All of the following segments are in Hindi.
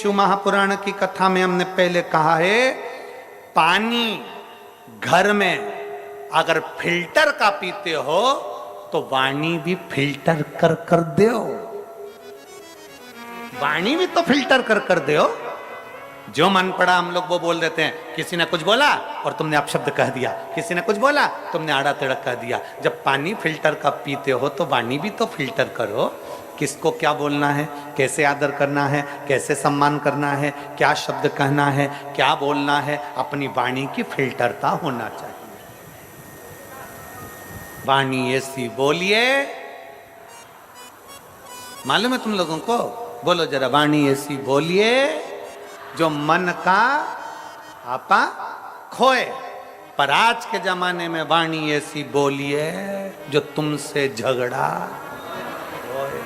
शिव महापुराण की कथा में हमने पहले कहा है, पानी घर में अगर फिल्टर का पीते हो तो वाणी भी फिल्टर कर कर दो, वाणी भी तो फिल्टर कर कर दो। जो मन पड़ा हम लोग वो बोल देते हैं। किसी ने कुछ बोला और तुमने अपशब्द कह दिया, किसी ने कुछ बोला तुमने आड़ा टेढ़ा कह दिया। जब पानी फिल्टर का पीते हो तो वाणी भी तो फिल्टर करो। किसको क्या बोलना है, कैसे आदर करना है, कैसे सम्मान करना है, क्या शब्द कहना है, क्या बोलना है, अपनी वाणी की फिल्टरता होना चाहिए। वाणी ऐसी बोलिए, मालूम है तुम लोगों को? बोलो जरा, वाणी ऐसी बोलिए जो मन का आपा खोए। पर आज के जमाने में वाणी ऐसी बोलिए जो तुमसे झगड़ा होए,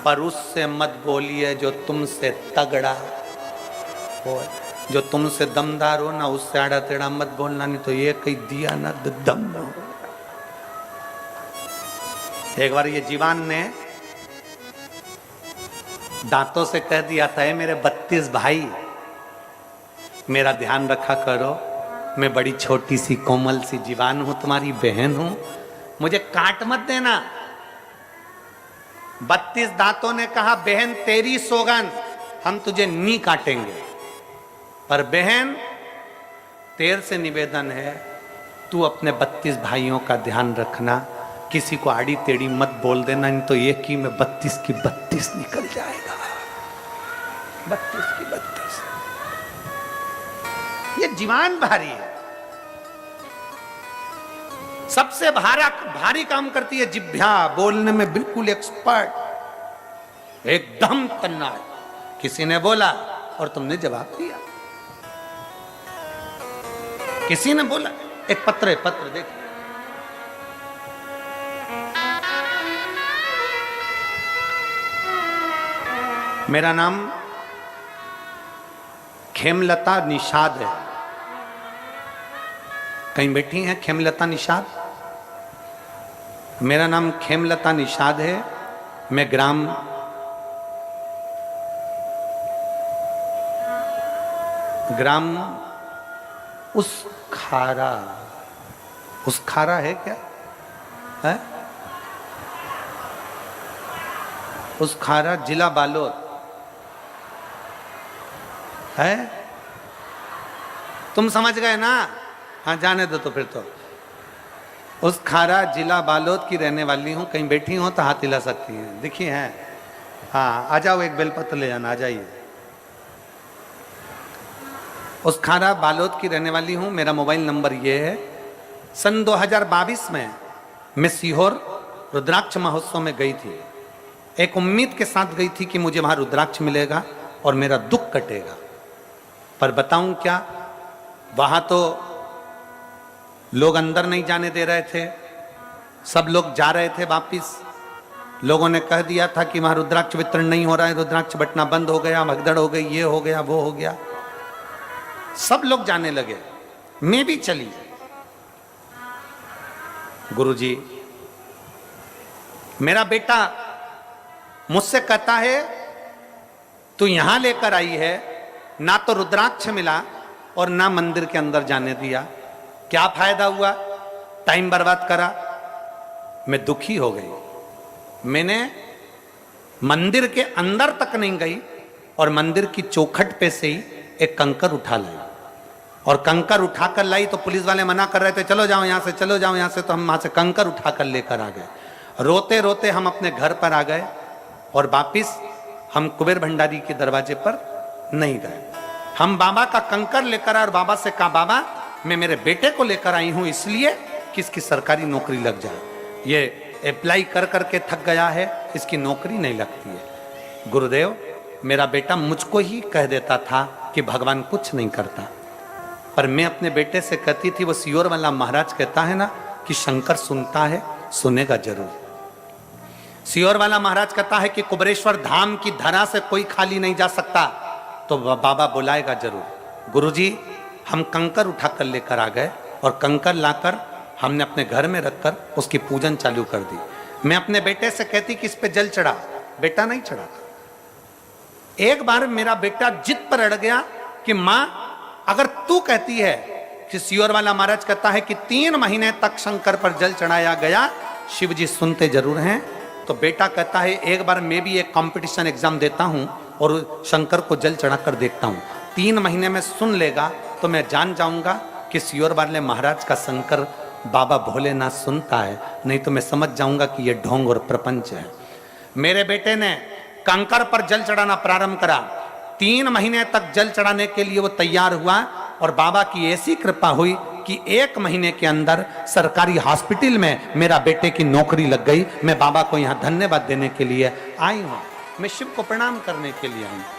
पर उससे मत बोलिए जो तुमसे तगड़ा होए। जो तुमसे दमदार हो ना उससे आड़ा टेढ़ा मत बोलना, नहीं तो ये कहीं दिया ना दम न हो। एक बार ये जीवान ने दांतों से कह दिया था, मेरे 32 भाई मेरा ध्यान रखा करो, मैं बड़ी छोटी सी कोमल सी जीवान हूं, तुम्हारी बहन हूं, मुझे काट मत देना। 32 दांतों ने कहा, बहन तेरी सौगंध, हम तुझे नहीं काटेंगे, पर बहन तेरे से निवेदन है तू अपने 32 भाइयों का ध्यान रखना, किसी को आड़ी टेढ़ी मत बोल देना, नहीं तो एक ही में 32 की 32 निकल जाएगा। 32 की 32। ये जीवान भारी है। सबसे भारी काम करती है जिह्वा, बोलने में बिल्कुल एक्सपर्ट, एकदम तन्नाट। किसी ने बोला और तुमने जवाब दिया। किसी ने बोला, एक पत्र देखिए, मेरा नाम खेमलता निषाद है। कहीं बैठी हैं खेमलता निषाद? मेरा नाम खेमलता निषाद है। मैं ग्राम उसखारा है क्या है? उसखारा जिला बालोद है। तुम समझ गए ना? हाँ जाने दो तो फिर तो। उसखारा जिला बालोद की रहने वाली हूँ। कहीं बैठी हो तो हाथ हिला सकती हैं, देखिए हैं। हाँ आ जाओ, एक बेलपत्र ले जाना, आ जाइए। उसखारा बालोद की रहने वाली हूँ। मेरा मोबाइल नंबर ये है। सन 2022 में मैं सीहोर रुद्राक्ष महोत्सव में गई थी। एक उम्मीद के साथ गई थी कि मुझे वहाँ रुद्राक्ष मिलेगा और मेरा दुख कटेगा। पर बताऊं क्या, वहां तो लोग अंदर नहीं जाने दे रहे थे, सब लोग जा रहे थे वापिस। लोगों ने कह दिया था कि वहां रुद्राक्ष वितरण नहीं हो रहा है, रुद्राक्ष बंटना बंद हो गया, भगदड़ हो गई, ये हो गया, वो हो गया। सब लोग जाने लगे, मैं भी चली। गुरुजी, मेरा बेटा मुझसे कहता है तू यहां लेकर आई है, ना तो रुद्राक्ष मिला और ना मंदिर के अंदर जाने दिया, क्या फायदा हुआ, टाइम बर्बाद करा। मैं दुखी हो गई। मैंने मंदिर के अंदर तक नहीं गई और मंदिर की चौखट पे से ही एक कंकर उठा लाई, और कंकर उठाकर लाई तो पुलिस वाले मना कर रहे थे, चलो जाओ यहां से, चलो जाओ यहां से। तो हम वहां से कंकर उठाकर लेकर आ गए। रोते रोते हम अपने घर पर आ गए और वापिस हम कुबेर भंडारी के दरवाजे पर नहीं गए। हम बाबा का कंकर लेकर आए और बाबा से कहा, बाबा मैं मेरे बेटे को लेकर आई हूं इसलिए कि इसकी सरकारी नौकरी लग जाए। ये अप्लाई कर करके थक गया है, इसकी नौकरी नहीं लगती है। गुरुदेव, मेरा बेटा मुझको ही कह देता था कि भगवान कुछ नहीं करता, पर मैं अपने बेटे से कहती थी, वो सीहोर वाला महाराज कहता है ना कि शंकर सुनता है, सुनेगा जरूर। सीहोर वाला महाराज कहता है कि कुबेरेश्वर धाम की धरा से कोई खाली नहीं जा सकता, तो बाबा बुलाएगा जरूर। गुरुजी, हम कंकर उठाकर लेकर आ गए और कंकर लाकर हमने अपने घर में रखकर उसकी पूजन चालू कर दी। मैं अपने बेटे से कहती कि इस पे जल चढ़ा, बेटा नहीं चढ़ाता। एक बार मेरा बेटा जिद पर अड़ गया कि मां अगर तू कहती है कि सियोर वाला महाराज कहता है कि 3 महीने तक शंकर पर जल चढ़ाया गया, शिव जी सुनते जरूर हैं। तो बेटा कहता है एक बार मैं भी एक कंपटीशन एग्जाम देता हूं और शंकर को जल चढ़ाकर देखता हूं, 3 महीने में सुन लेगा तो मैं जान जाऊंगा कि सियोर वाले महाराज का शंकर बाबा भोलेनाथ सुनता है, नहीं तो मैं समझ जाऊंगा कि ये ढोंग और प्रपंच है। मेरे बेटे ने कंकर पर जल चढ़ाना प्रारंभ करा। 3 महीने तक जल चढ़ाने के लिए वो तैयार हुआ और बाबा की ऐसी कृपा हुई कि 1 महीने के अंदर सरकारी हॉस्पिटल में मेरा बेटे की नौकरी लग गई। मैं बाबा को यहाँ धन्यवाद देने के लिए आई हूँ, मैं शिव को प्रणाम करने के लिए आई हूँ।